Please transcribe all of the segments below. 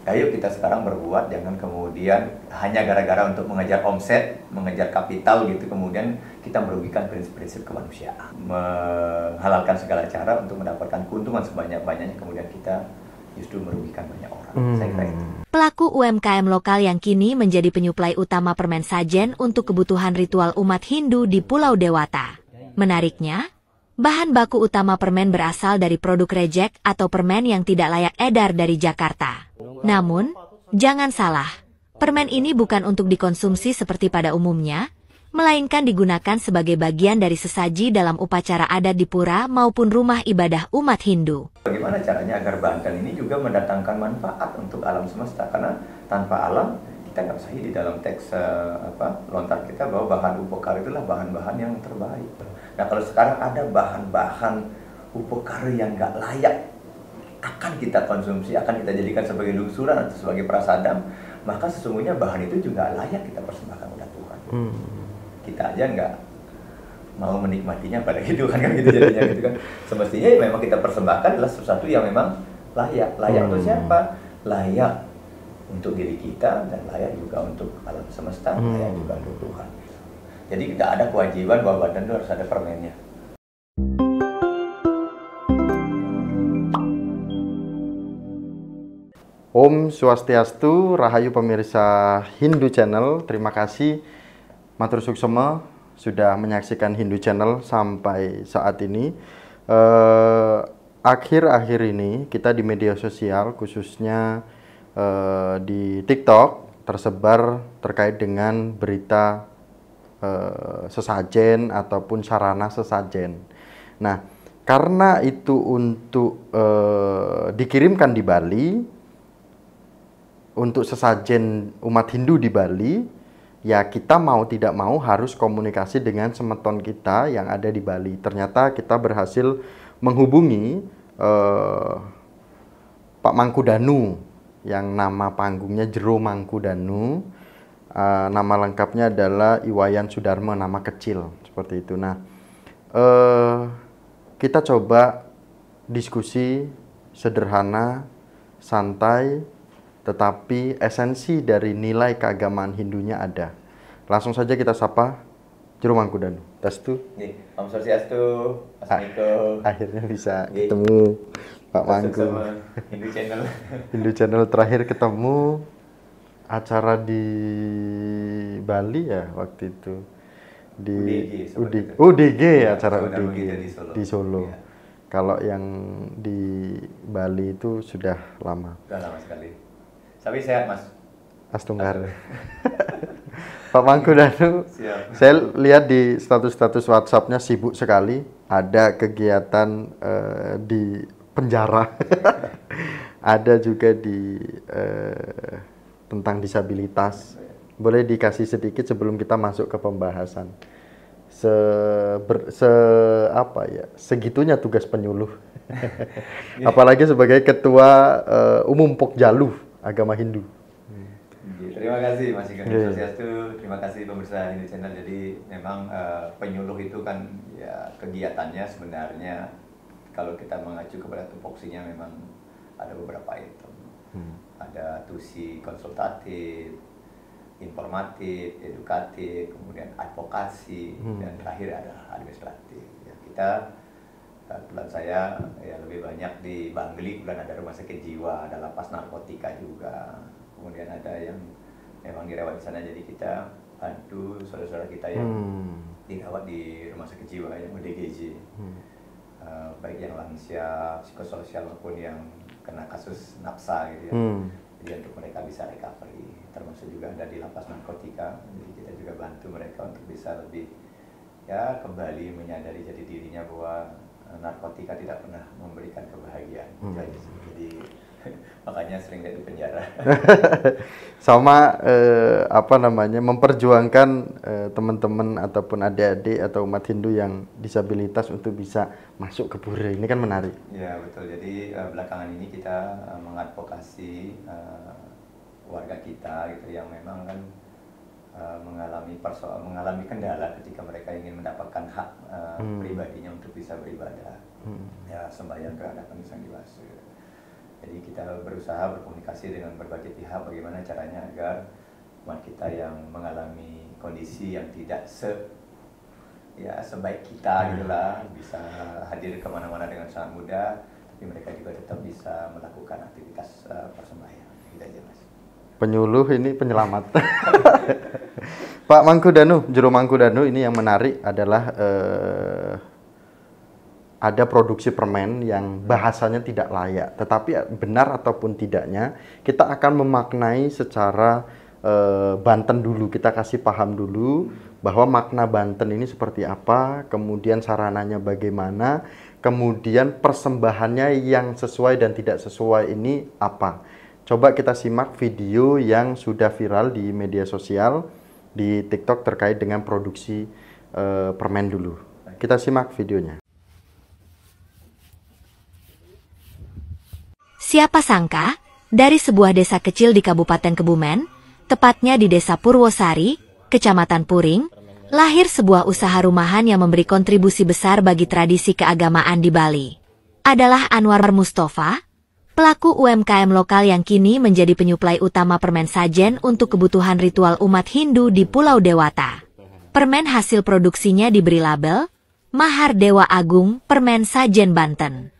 Ayo kita sekarang berbuat, jangan kemudian hanya gara-gara untuk mengejar omset, mengejar kapital gitu, kemudian kita merugikan prinsip-prinsip kemanusiaan. Menghalalkan segala cara untuk mendapatkan keuntungan sebanyak-banyaknya, kemudian kita justru merugikan banyak orang. Saya kira itu. Pelaku UMKM lokal yang kini menjadi penyuplai utama permen sajen untuk kebutuhan ritual umat Hindu di Pulau Dewata. Menariknya, bahan baku utama permen berasal dari produk reject atau permen yang tidak layak edar dari Jakarta. Namun, jangan salah, permen ini bukan untuk dikonsumsi seperti pada umumnya, melainkan digunakan sebagai bagian dari sesaji dalam upacara adat di pura maupun rumah ibadah umat Hindu. Bagaimana caranya agar Banten ini juga mendatangkan manfaat untuk alam semesta, karena tanpa alam kita nggak sahih di dalam teks lontar kita bahwa bahan upokara itulah bahan-bahan yang terbaik. Nah kalau sekarang ada bahan-bahan upokara yang nggak layak akan kita konsumsi, akan kita jadikan sebagai lungsuran atau sebagai prasadam, maka sesungguhnya bahan itu juga layak kita persembahkan kepada Tuhan. Kita aja nggak mau menikmatinya pada gitu kan gitu jadinya gitu kan. Semestinya ya memang kita persembahkan adalah sesuatu yang memang layak. Layak untuk siapa? Layak untuk diri kita dan layak juga untuk alam semesta, layak juga untuk Tuhan. Jadi tidak ada kewajiban bahwa badan itu harus ada permennya. Om Swastiastu, Rahayu pemirsa Hindu Channel. Terima kasih Matur Suksema sudah menyaksikan Hindu Channel sampai saat ini. Akhir-akhir ini kita di media sosial, khususnya di TikTok, tersebar terkait dengan berita sesajen ataupun sarana sesajen. Nah, karena itu untuk dikirimkan di Bali, untuk sesajen umat Hindu di Bali, ya kita mau tidak mau harus komunikasi dengan semeton kita yang ada di Bali. Ternyata kita berhasil menghubungi Pak Mangkudanu, yang nama panggungnya Jero Mangkudanu. Nama lengkapnya adalah Iwayan Sudarmo, nama kecil seperti itu. Nah, kita coba diskusi sederhana, santai, tetapi esensi dari nilai keagamaan Hindunya ada. Langsung saja kita sapa Jero Mangkudanu. Tastu. Om Swastiastu, Assalamualaikum. Akhirnya bisa ketemu Pak Mangku. Hindu Channel. Hindu Channel terakhir ketemu acara di Bali ya waktu itu. Di UDG, acara UDG di Solo. Ya. Kalau yang di Bali itu sudah lama. Sudah lama sekali. Tapi sehat Mas. Astunggar. Pak Mangkudanu, saya lihat di status-status WhatsApp-nya sibuk sekali. Ada kegiatan di penjara. Ada juga di tentang disabilitas. Boleh dikasih sedikit sebelum kita masuk ke pembahasan. Segitunya tugas penyuluh. Apalagi sebagai ketua umum Pokjalu agama Hindu. Terima kasih Mas Ikan Swastiastu, terima kasih pemirsa Hindu Channel. Jadi memang penyuluh itu kan ya kegiatannya sebenarnya kalau kita mengacu kepada tupoksinya memang ada beberapa item. Ada tusi konsultatif, informatif, edukatif, kemudian advokasi, dan terakhir ada administratif. Ya, kita kebetulan saya ya lebih banyak di Bangli, kemudian ada rumah sakit jiwa, ada lapas narkotika juga, kemudian ada yang memang dirawat di sana, jadi kita bantu saudara-saudara kita yang dirawat di rumah sakit jiwa yang ODGJ, baik yang lansia, psikososial maupun yang kena kasus nafsa gitu ya. Jadi untuk mereka bisa recovery, termasuk juga ada di lapas narkotika, jadi kita juga bantu mereka untuk bisa lebih ya kembali menyadari jati dirinya bahwa narkotika tidak pernah memberikan kebahagiaan. Jadi makanya sering di penjara. Sama memperjuangkan teman-teman ataupun adik-adik atau umat Hindu yang disabilitas untuk bisa masuk ke pura. Ini kan menarik. Ya betul. Jadi belakangan ini kita mengadvokasi warga kita gitu yang memang kan mengalami kendala ketika mereka ingin mendapatkan hak pribadinya untuk bisa beribadah. Ya sembahyang kehadapan Sang Hyang Widi Wasa. Jadi kita berusaha berkomunikasi dengan berbagai pihak bagaimana caranya agar umat kita yang mengalami kondisi yang tidak sebaik kita gitulah bisa hadir kemana-mana dengan sangat mudah, tapi mereka juga tetap bisa melakukan aktivitas persembahyangan. Gitu aja, Mas. Penyuluh ini penyelamat. Pak Mangkudanu, Juru Mangkudanu, ini yang menarik adalah ada produksi permen yang bahasanya tidak layak, tetapi benar ataupun tidaknya kita akan memaknai secara Banten dulu. Kita kasih paham dulu bahwa makna Banten ini seperti apa, kemudian sarananya bagaimana, kemudian persembahannya yang sesuai dan tidak sesuai ini apa. Coba kita simak video yang sudah viral di media sosial, di TikTok terkait dengan produksi permen dulu. Kita simak videonya. Siapa sangka, dari sebuah desa kecil di Kabupaten Kebumen, tepatnya di Desa Purwosari, Kecamatan Puring, lahir sebuah usaha rumahan yang memberi kontribusi besar bagi tradisi keagamaan di Bali. Adalah Anwar Mustafa, pelaku UMKM lokal yang kini menjadi penyuplai utama permen sajen untuk kebutuhan ritual umat Hindu di Pulau Dewata. Permen hasil produksinya diberi label Mahar Dewa Agung Permen Sajen Banten.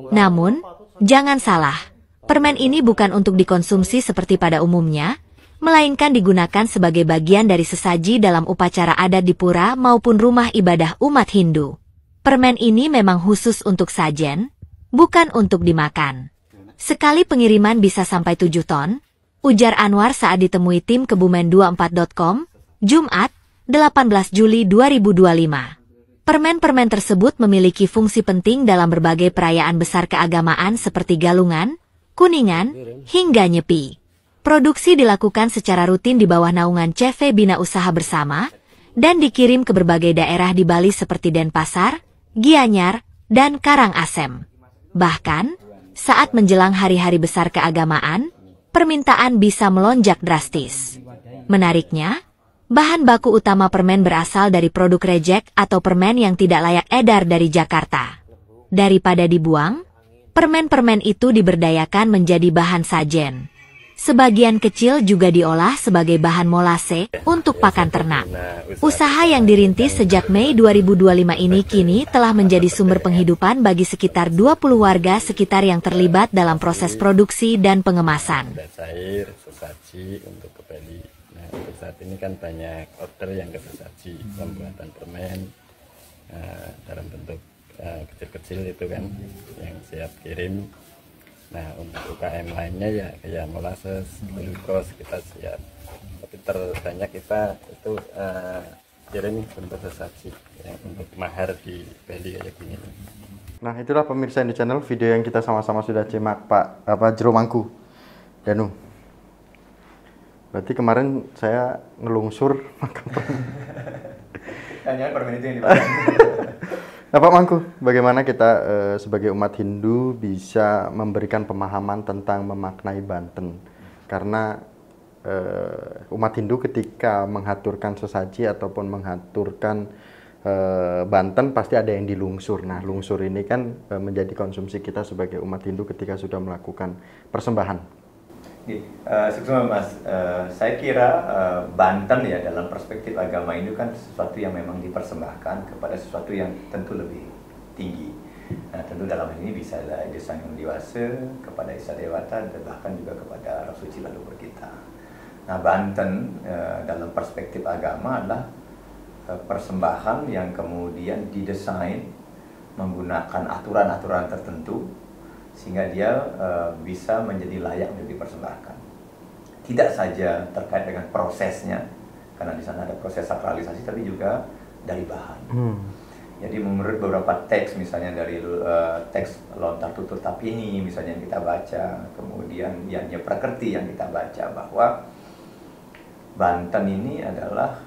Namun, jangan salah, permen ini bukan untuk dikonsumsi seperti pada umumnya, melainkan digunakan sebagai bagian dari sesaji dalam upacara adat di pura maupun rumah ibadah umat Hindu. Permen ini memang khusus untuk sajen, bukan untuk dimakan. Sekali pengiriman bisa sampai 7 ton, ujar Anwar saat ditemui tim Kebumen24.com, Jumat, 18 Juli 2025. Permen-permen tersebut memiliki fungsi penting dalam berbagai perayaan besar keagamaan seperti Galungan, Kuningan, hingga Nyepi. Produksi dilakukan secara rutin di bawah naungan CV Bina Usaha Bersama, dan dikirim ke berbagai daerah di Bali seperti Denpasar, Gianyar, dan Karangasem. Bahkan, saat menjelang hari-hari besar keagamaan, permintaan bisa melonjak drastis. Menariknya, bahan baku utama permen berasal dari produk reject atau permen yang tidak layak edar dari Jakarta. Daripada dibuang, permen-permen itu diberdayakan menjadi bahan sajen. Sebagian kecil juga diolah sebagai bahan molase untuk pakan ternak. Usaha yang dirintis sejak Mei 2025 ini kini telah menjadi sumber penghidupan bagi sekitar 20 warga sekitar yang terlibat dalam proses produksi dan pengemasan. Cair, sesaji untuk ke Bali. Nah, untuk saat ini kan banyak order yang ke sesaji, pembuatan permen dalam bentuk kecil-kecil itu kan, yang siap kirim. Nah, untuk UKM lainnya ya kayak molasses, glukos kita siap. Tapi terbanyak kita itu kirim bentuk sesaji yang untuk mahar di Bali kayak gini. Nah, itulah pemirsa di channel video yang kita sama-sama sudah simak Pak Juru Mangkudanu. Berarti kemarin saya ngelungsur makan permen. Hanya permen itu yang dimakan. Nah, Pak Mangku, bagaimana kita sebagai umat Hindu bisa memberikan pemahaman tentang memaknai Banten? Karena umat Hindu ketika menghaturkan sesaji ataupun menghaturkan Banten pasti ada yang dilungsur. Nah, lungsur ini kan menjadi konsumsi kita sebagai umat Hindu ketika sudah melakukan persembahan. Sukses Mas, saya kira Banten ya dalam perspektif agama Hindu kan sesuatu yang memang dipersembahkan kepada sesuatu yang tentu lebih tinggi. Nah, tentu dalam hal ini bisa ada Desa Yang Dewasa kepada Esa Dewata dan bahkan juga kepada Roh Suci Leluhur kita. Nah, Banten dalam perspektif agama adalah persembahan yang kemudian didesain menggunakan aturan-aturan tertentu sehingga dia bisa menjadi layak untuk dipersembahkan. Tidak saja terkait dengan prosesnya, karena di sana ada proses sakralisasi, tapi juga dari bahan. Jadi menurut beberapa teks, misalnya dari teks Lontar Tutur Tapini, misalnya yang kita baca, kemudian Yanya Prakerti yang kita baca, bahwa Banten ini adalah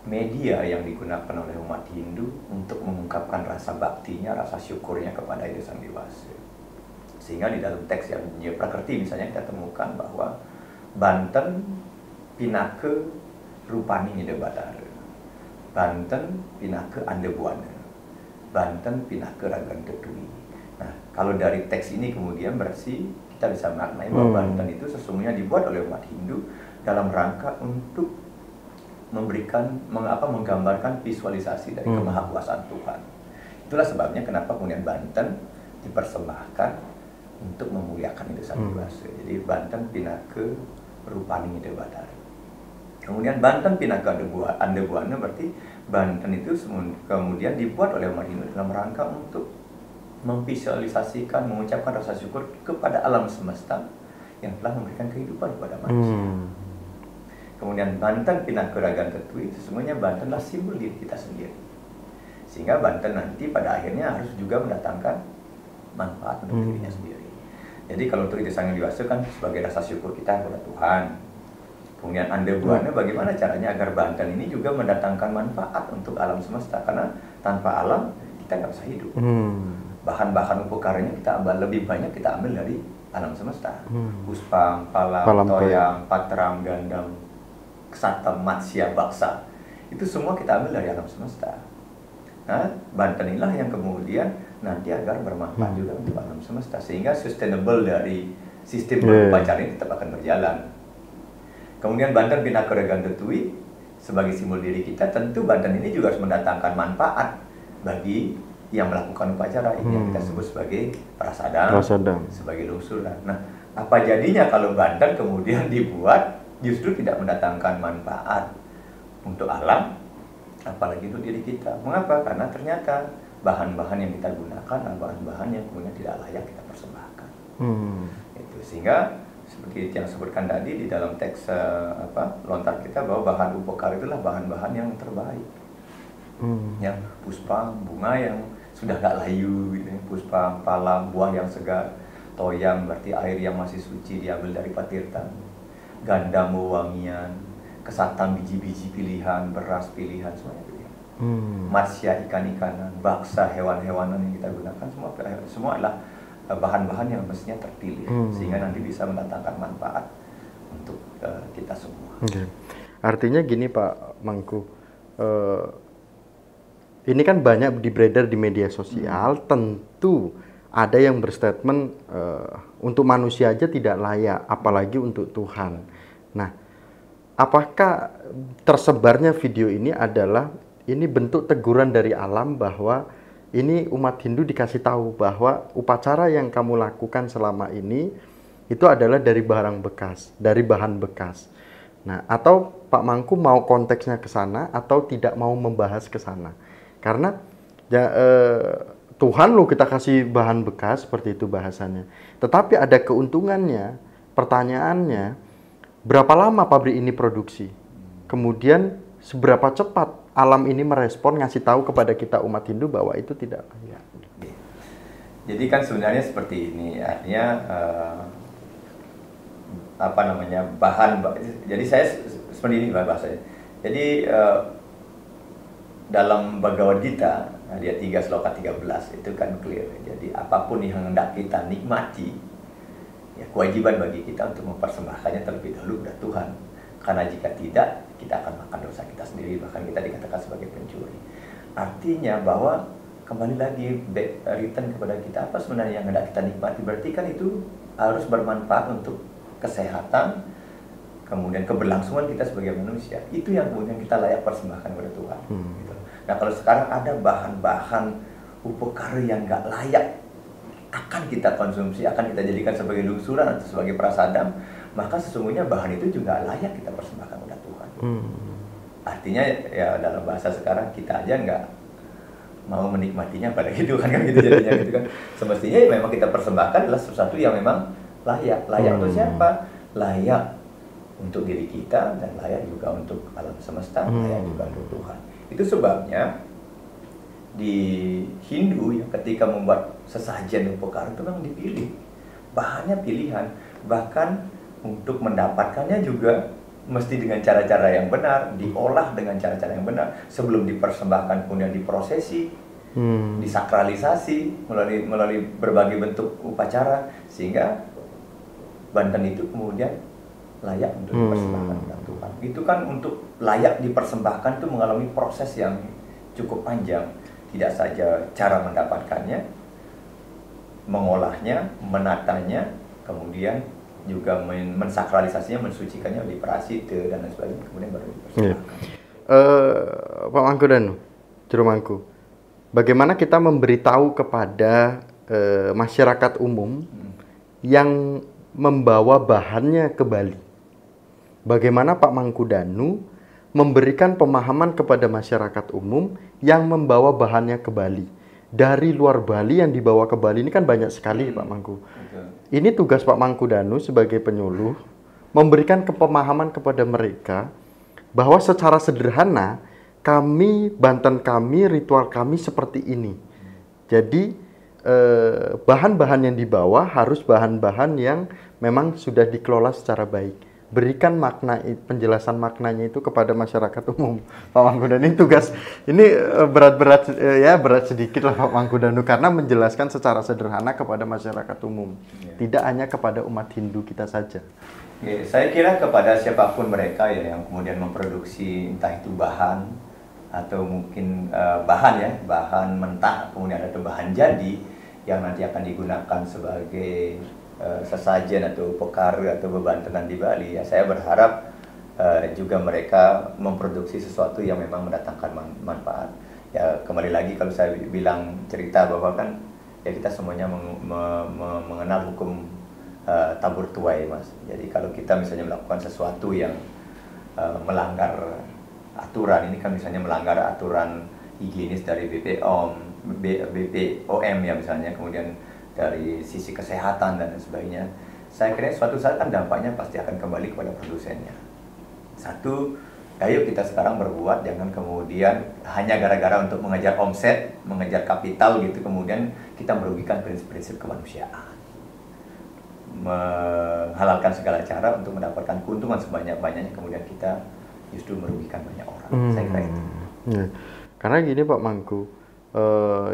media yang digunakan oleh umat Hindu untuk mengungkapkan rasa baktinya, rasa syukurnya kepada Ida Sang Dewasa. Sehingga di dalam teks yang Prakerti misalnya kita temukan bahwa Banten pinake rupani Nyida Batara, Banten pinake Andebuana, Banten pinake Ragan Tetui. Nah, Kalau dari teks ini kemudian berarti kita bisa maknai bahwa Banten itu sesungguhnya dibuat oleh umat Hindu dalam rangka untuk menggambarkan visualisasi dari kemahakuasaan Tuhan. Itulah sebabnya kenapa kemudian Banten dipersembahkan untuk memuliakan itu Sang Hyang Widi. Jadi Banten Pinaka Rupaning Dewatari. Kemudian Banten Pinaka Andebuana berarti Banten itu kemudian dibuat oleh umat Hindu dalam rangka untuk memvisualisasikan, mengucapkan rasa syukur kepada alam semesta yang telah memberikan kehidupan kepada manusia. Kemudian Banten Pinaka Ragantetui, sesungguhnya Bantenlah simbol diri kita sendiri. Sehingga Banten nanti pada akhirnya harus juga mendatangkan manfaat untuk dirinya sendiri. Jadi kalau untuk itu Sang Hyang Widi kan sebagai rasa syukur kita kepada Tuhan. Kemudian Andebuana, bagaimana caranya agar Banten ini juga mendatangkan manfaat untuk alam semesta, karena tanpa alam kita nggak bisa hidup. Bahan-bahan upakaranya kita lebih banyak kita ambil dari alam semesta. Puspang, palam, toyang, patram, gandam, kesatam, matsya, baksa. Itu semua kita ambil dari alam semesta. Nah, Banten inilah yang kemudian nanti agar bermanfaat juga untuk alam semesta, sehingga sustainable dari sistem berupacara ini tetap akan berjalan. Kemudian Banten Pinaka Ragantetui sebagai simbol diri kita, tentu Banten ini juga harus mendatangkan manfaat bagi yang melakukan upacara ini yang kita sebut sebagai prasadam, sebagai lungsuran. Nah, apa jadinya kalau Banten kemudian dibuat justru tidak mendatangkan manfaat untuk alam, apalagi untuk diri kita? Mengapa? Karena ternyata bahan-bahan yang kita gunakan adalah bahan-bahan yang kemudian tidak layak kita persembahkan. Itu sehingga seperti yang disebutkan tadi di dalam teks lontar kita, bahwa bahan upakara itulah bahan-bahan yang terbaik. Yang puspang, bunga yang sudah gak layu gitu, puspang, palam, buah yang segar, toyang berarti air yang masih suci diambil dari patirtan, gandam wewangian, kesatam biji-biji pilihan, beras pilihan, semuanya pilihan. Matsya ikan-ikanan, baksa hewan-hewanan yang kita gunakan, semua adalah bahan-bahan yang mestinya terpilih, sehingga nanti bisa mendatangkan manfaat untuk kita semua. Artinya gini Pak Mangku, ini kan banyak beredar di media sosial, tentu ada yang berstatement untuk manusia aja tidak layak, apalagi untuk Tuhan. Nah, apakah tersebarnya video ini adalah ini bentuk teguran dari alam bahwa ini umat Hindu dikasih tahu bahwa upacara yang kamu lakukan selama ini itu adalah dari barang bekas, dari bahan bekas. Nah, atau Pak Mangku mau konteksnya ke sana atau tidak mau membahas ke sana? Karena ya, Tuhan lo kita kasih bahan bekas, seperti itu bahasannya. Tetapi ada keuntungannya, pertanyaannya, berapa lama pabrik ini produksi? Kemudian seberapa cepat alam ini merespon, ngasih tahu kepada kita umat Hindu bahwa itu tidak layak. Jadi kan sebenarnya seperti ini, artinya jadi saya seperti ini bahasanya. Jadi dalam Bhagavad Gita ayat 3 sloka 13 itu kan clear. Jadi apapun yang hendak kita nikmati, ya kewajiban bagi kita untuk mempersembahkannya terlebih dahulu kepada Tuhan. Karena jika tidak, kita akan makan dosa kita sendiri, bahkan kita dikatakan sebagai pencuri. Artinya bahwa kembali lagi return kepada kita, apa sebenarnya yang hendak kita nikmati, berarti kan itu harus bermanfaat untuk kesehatan, kemudian keberlangsungan kita sebagai manusia. Itu yang kemudian kita layak persembahkan kepada Tuhan. Gitu. Nah, kalau sekarang ada bahan-bahan upakara yang nggak layak akan kita konsumsi, akan kita jadikan sebagai lungsuran atau sebagai prasadam, maka sesungguhnya bahan itu juga layak kita persembahkan kepada Tuhan. Artinya ya dalam bahasa sekarang kita aja nggak mau menikmatinya pada gitu kan gitu jadinya gitu kan. Semestinya ya memang kita persembahkan adalah sesuatu yang memang layak. Layak untuk siapa? Layak untuk diri kita dan layak juga untuk alam semesta, layak juga untuk Tuhan. Itu sebabnya di Hindu ya, ketika membuat sesajen upakara itu memang dipilih, bahannya pilihan, bahkan untuk mendapatkannya juga mesti dengan cara-cara yang benar, diolah dengan cara-cara yang benar, sebelum dipersembahkan kemudian diprosesi, disakralisasi melalui berbagai bentuk upacara, sehingga Banten itu kemudian layak untuk dipersembahkan kepada Tuhan. Itu kan untuk layak dipersembahkan itu mengalami proses yang cukup panjang. Tidak saja cara mendapatkannya, mengolahnya, menatanya, kemudian juga mensakralisasinya, mensucikannya di prasite dan lain sebagainya, kemudian baru dipersembahkan. Pak Mangku Danu, Juru Mangku, bagaimana kita memberitahu kepada masyarakat umum yang membawa bahannya ke Bali? Bagaimana Pak Mangku Danu memberikan pemahaman kepada masyarakat umum yang membawa bahannya ke Bali? Dari luar Bali yang dibawa ke Bali ini kan banyak sekali, Pak Mangku. Ini tugas Pak Mangku Danu sebagai penyuluh, memberikan pemahaman kepada mereka bahwa secara sederhana kami, Banten kami, ritual kami seperti ini. Jadi bahan-bahan yang dibawa harus bahan-bahan yang memang sudah dikelola secara baik. Berikan makna, penjelasan maknanya itu kepada masyarakat umum, Pak Mangku Danu. Ini tugas, ini berat sedikit lah Pak Mangku Danu, karena menjelaskan secara sederhana kepada masyarakat umum, tidak hanya kepada umat Hindu kita saja. Saya kira kepada siapapun mereka ya yang kemudian memproduksi entah itu bahan atau mungkin bahan mentah, kemudian ada bahan jadi yang nanti akan digunakan sebagai sesajen atau pokare atau bebantenan di Bali, ya saya berharap juga mereka memproduksi sesuatu yang memang mendatangkan manfaat. Ya kembali lagi kalau saya bilang cerita bahwa kan ya kita semuanya mengenal hukum tabur tuai, Mas. Jadi kalau kita misalnya melakukan sesuatu yang melanggar aturan, ini kan misalnya melanggar aturan higienis dari BPOM ya misalnya, kemudian dari sisi kesehatan dan sebagainya, saya kira suatu saat kan dampaknya pasti akan kembali kepada produsennya. Satu, ayo kita sekarang berbuat, jangan kemudian hanya gara-gara untuk mengejar omset, mengejar kapital gitu, kemudian kita merugikan prinsip-prinsip kemanusiaan. Menghalalkan segala cara untuk mendapatkan keuntungan sebanyak-banyaknya, kemudian kita justru merugikan banyak orang. Saya kira itu. Karena gini Pak Mangku,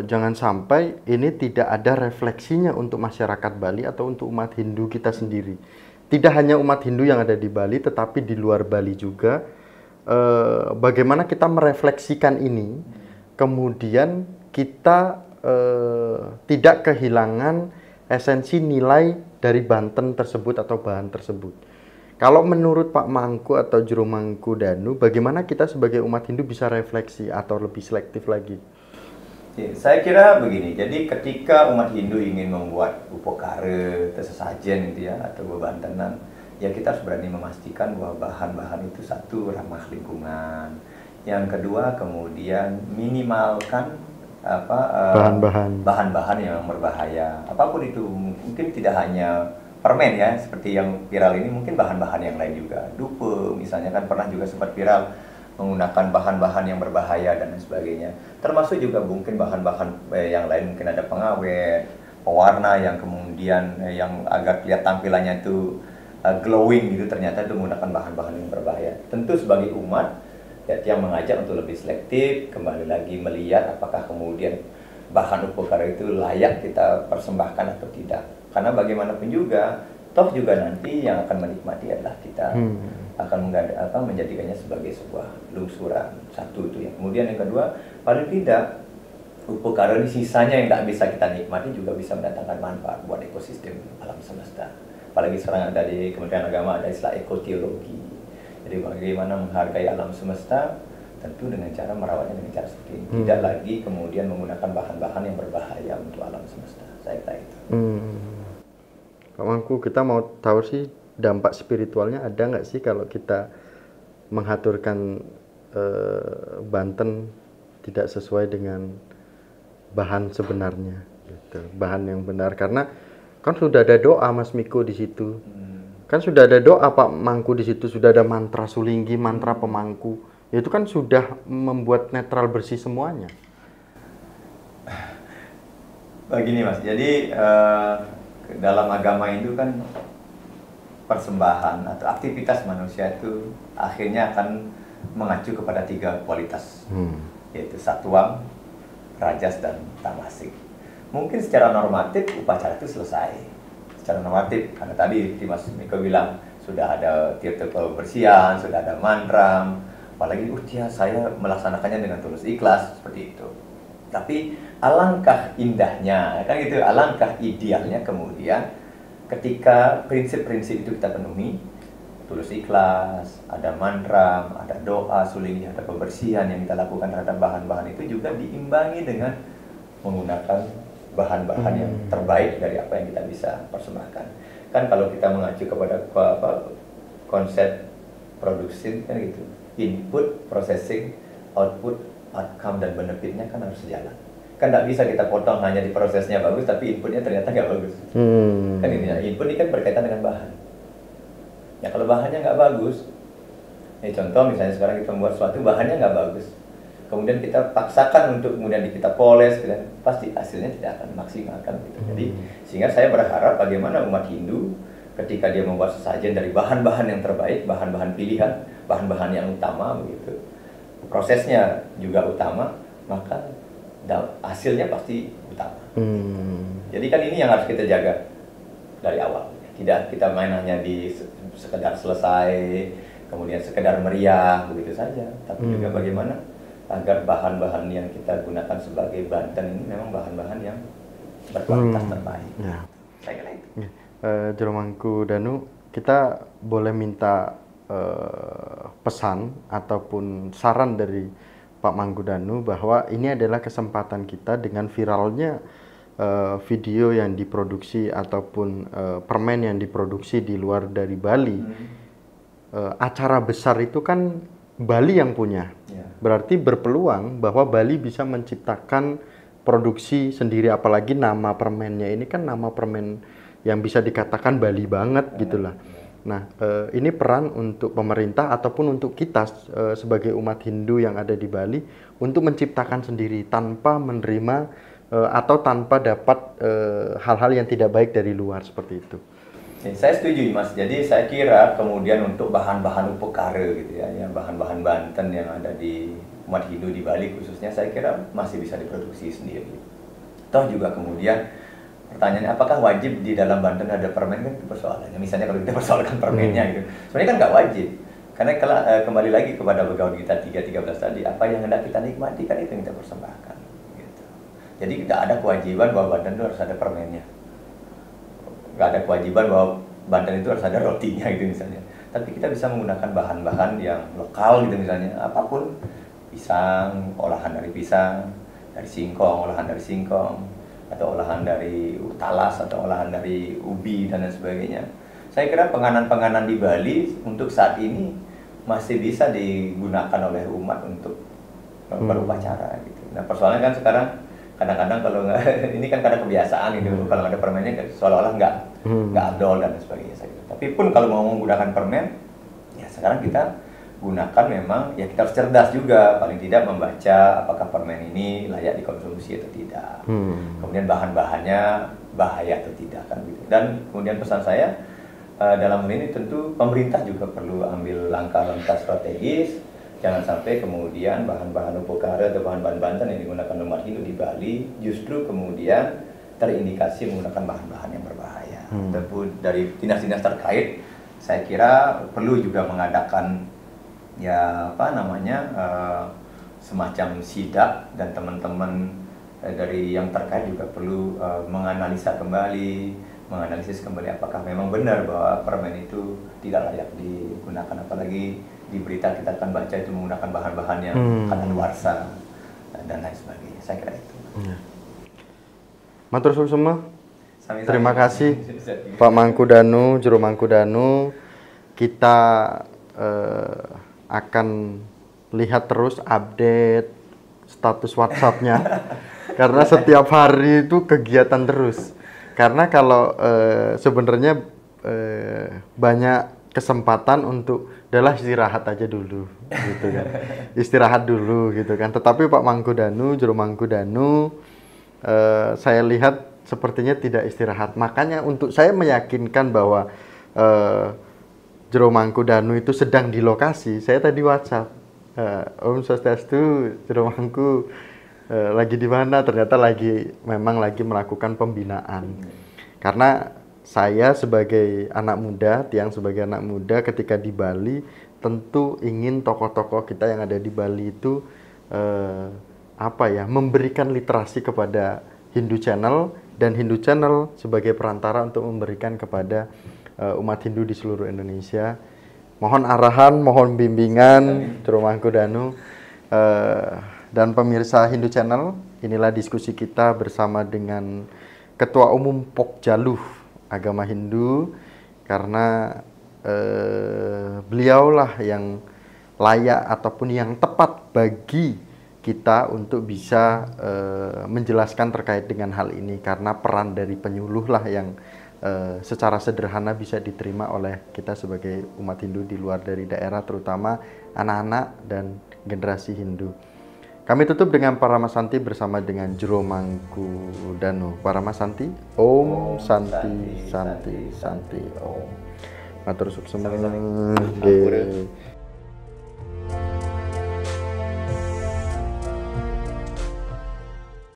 jangan sampai ini tidak ada refleksinya untuk masyarakat Bali atau untuk umat Hindu kita sendiri. Tidak hanya umat Hindu yang ada di Bali, tetapi di luar Bali juga. Bagaimana kita merefleksikan ini, kemudian kita tidak kehilangan esensi nilai dari Banten tersebut atau bahan tersebut. Kalau menurut Pak Mangku atau Juru Mangku Danu, bagaimana kita sebagai umat Hindu bisa refleksi atau lebih selektif lagi? Saya kira begini, jadi ketika umat Hindu ingin membuat upokare, sesajen gitu ya, atau bebantenan, ya kita harus berani memastikan bahwa bahan-bahan itu satu ramah lingkungan, yang kedua kemudian minimalkan bahan-bahan yang berbahaya, apapun itu, mungkin tidak hanya permen ya, seperti yang viral ini, mungkin bahan-bahan yang lain juga, dupe misalnya kan pernah juga sempat viral, menggunakan bahan-bahan yang berbahaya dan lain sebagainya. Termasuk juga mungkin bahan-bahan yang lain, mungkin ada pengawet, pewarna yang kemudian yang agar lihat tampilannya itu glowing gitu, ternyata itu menggunakan bahan-bahan yang berbahaya. Tentu sebagai umat ya, yang mengajak untuk lebih selektif, kembali lagi melihat apakah kemudian bahan upokara itu layak kita persembahkan atau tidak. Karena bagaimanapun juga, toh juga nanti yang akan menikmati adalah kita. Akan menjadikannya sebagai sebuah lungsuran. Satu itu yang. Kemudian yang kedua, paling tidak upokara ini sisanya yang tak bisa kita nikmati juga bisa mendatangkan manfaat buat ekosistem alam semesta. Apalagi sekarang ada di Kementerian Agama ada istilah ekoteologi. Jadi bagaimana menghargai alam semesta, tentu dengan cara merawatnya dengan cara seperti ini. Tidak lagi kemudian menggunakan bahan-bahan yang berbahaya untuk alam semesta. Saya kira itu. Pak Mangku, kita mau tahu sih dampak spiritualnya ada nggak sih kalau kita mengaturkan Banten tidak sesuai dengan bahan sebenarnya, gitu. Bahan yang benar, karena kan sudah ada doa Mas Miko di situ, kan sudah ada doa Pak Mangku di situ, sudah ada mantra sulinggi, mantra pemangku, itu kan sudah membuat netral bersih semuanya. Begini Mas, jadi dalam agama Hindu kan persembahan atau aktivitas manusia itu akhirnya akan mengacu kepada 3 kualitas, yaitu satwam, rajas, dan tamasik. Mungkin secara normatif upacara itu selesai, secara normatif, karena tadi Mas Miko bilang sudah ada tirta kebersihan, sudah ada mantra, apalagi saya melaksanakannya dengan tulus ikhlas, seperti itu. Tapi alangkah indahnya, kan gitu, alangkah idealnya kemudian ketika prinsip-prinsip itu kita penuhi, tulus ikhlas, ada mantra, ada doa, sulingnya, ada pembersihan yang kita lakukan terhadap bahan-bahan itu juga diimbangi dengan menggunakan bahan-bahan yang terbaik dari apa yang kita bisa persembahkan. Kan kalau kita mengacu kepada konsep produksi kan gitu, input, processing, output, outcome dan benefitnya kan harus sejalan. Kan nggak bisa kita potong hanya di prosesnya bagus tapi inputnya ternyata nggak bagus. Kan intinya input ini kan berkaitan dengan bahan. Ya kalau bahannya nggak bagus, ini contoh misalnya sekarang kita membuat sesuatu bahannya nggak bagus, kemudian kita paksakan untuk kemudian kita poles, pasti hasilnya tidak akan maksimal kan gitu. Jadi sehingga saya berharap bagaimana umat Hindu ketika dia membuat sesajen dari bahan-bahan yang terbaik, bahan-bahan pilihan, bahan-bahan yang utama begitu, prosesnya juga utama, maka hasilnya pasti utama. Jadi kan ini yang harus kita jaga dari awal. Tidak kita main hanya di sekedar selesai, kemudian sekedar meriah begitu saja, tapi juga bagaimana agar bahan-bahan yang kita gunakan sebagai Banten ini memang bahan-bahan yang berkualitas terbaik. Ya. Saya kira itu. Jero Mangku Danu, kita boleh minta pesan ataupun saran dari Pak Mangku Danu bahwa ini adalah kesempatan kita dengan viralnya video yang diproduksi ataupun permen yang diproduksi di luar dari Bali. Acara besar itu kan Bali yang punya. Berarti berpeluang bahwa Bali bisa menciptakan produksi sendiri, apalagi nama permennya ini kan nama permen yang bisa dikatakan Bali banget gitulah. Nah, ini peran untuk pemerintah ataupun untuk kita sebagai umat Hindu yang ada di Bali untuk menciptakan sendiri tanpa menerima atau tanpa dapat hal-hal yang tidak baik dari luar seperti itu. Saya setuju Mas. Jadi saya kira kemudian untuk bahan-bahan upekara gitu ya, yang bahan-bahan Banten yang ada di umat Hindu di Bali khususnya, saya kira masih bisa diproduksi sendiri. Toh juga kemudian pertanyaannya apakah wajib di dalam Banten ada permen, kan itu persoalannya. Misalnya kalau kita persoalkan permennya gitu, sebenarnya kan nggak wajib. Karena kalau kembali lagi kepada Bhagavad Gita 3:13 tadi, apa yang hendak kita nikmati kan itu yang kita persembahkan. Gitu. Jadi tidak ada kewajiban bahwa Banten itu harus ada permennya. Nggak ada kewajiban bahwa Banten itu harus ada rotinya gitu misalnya. Tapi kita bisa menggunakan bahan-bahan yang lokal gitu misalnya, apapun, pisang, olahan dari pisang, dari singkong, olahan dari singkong, atau olahan dari talas, atau olahan dari ubi dan lain sebagainya. Saya kira penganan-penganan di Bali untuk saat ini masih bisa digunakan oleh umat untuk berupacara gitu. Nah persoalannya kan sekarang kadang-kadang kalau ini kan karena kebiasaan gitu, kalau ada permennya seolah-olah nggak abdol dan sebagainya. Tapi pun kalau mau menggunakan permen, ya sekarang kita gunakan memang ya kita harus cerdas juga, paling tidak membaca apakah permen ini layak dikonsumsi atau tidak, kemudian bahan-bahannya bahaya atau tidak kan gitu. Dan kemudian pesan saya dalam hal ini tentu pemerintah juga perlu ambil langkah-langkah strategis. Jangan sampai kemudian bahan-bahan upekara atau bahan-bahan Banten yang digunakan umat Hindu di Bali justru kemudian terindikasi menggunakan bahan-bahan yang berbahaya. Tentu dari dinas-dinas terkait, saya kira perlu juga mengadakan ya semacam sidak, dan teman-teman dari yang terkait juga perlu menganalisis kembali apakah memang benar bahwa permen itu tidak layak digunakan, apalagi di berita kita akan baca itu menggunakan bahan-bahan yang kadaluarsa dan lain sebagainya. Saya kira itu. Matur suwun semua. Terima kasih Pak Mangku Danu, Jero Mangku Danu. Kita akan lihat terus update status WhatsApp-nya karena setiap hari itu kegiatan terus. Karena kalau sebenarnya banyak kesempatan untuk adalah istirahat aja dulu gitu kan. Istirahat dulu gitu kan. Tetapi Pak Mangku Danu, Jero Mangku Danu saya lihat sepertinya tidak istirahat. Makanya untuk saya meyakinkan bahwa Jero Mangku Danu itu sedang di lokasi, saya tadi WhatsApp, Om Swastiastu, Jero Mangku lagi di mana? Ternyata memang lagi melakukan pembinaan. Karena saya sebagai anak muda, Tiang sebagai anak muda ketika di Bali tentu ingin tokoh-tokoh kita yang ada di Bali itu memberikan literasi kepada Hindu Channel, dan Hindu Channel sebagai perantara untuk memberikan kepada umat Hindu di seluruh Indonesia. Mohon arahan, mohon bimbingan, Tromangku Danu, dan pemirsa Hindu Channel. Inilah diskusi kita bersama dengan Ketua Umum Pokjaluh Agama Hindu, karena beliaulah yang layak ataupun yang tepat bagi kita untuk bisa menjelaskan terkait dengan hal ini, karena peran dari penyuluh lah yang secara sederhana bisa diterima oleh kita sebagai umat Hindu di luar dari daerah, terutama anak-anak dan generasi Hindu. Kami tutup dengan Paramasanti bersama dengan Jero Mangku Danu. Paramasanti, Om Santi Santi Santi Om. Matur suksema.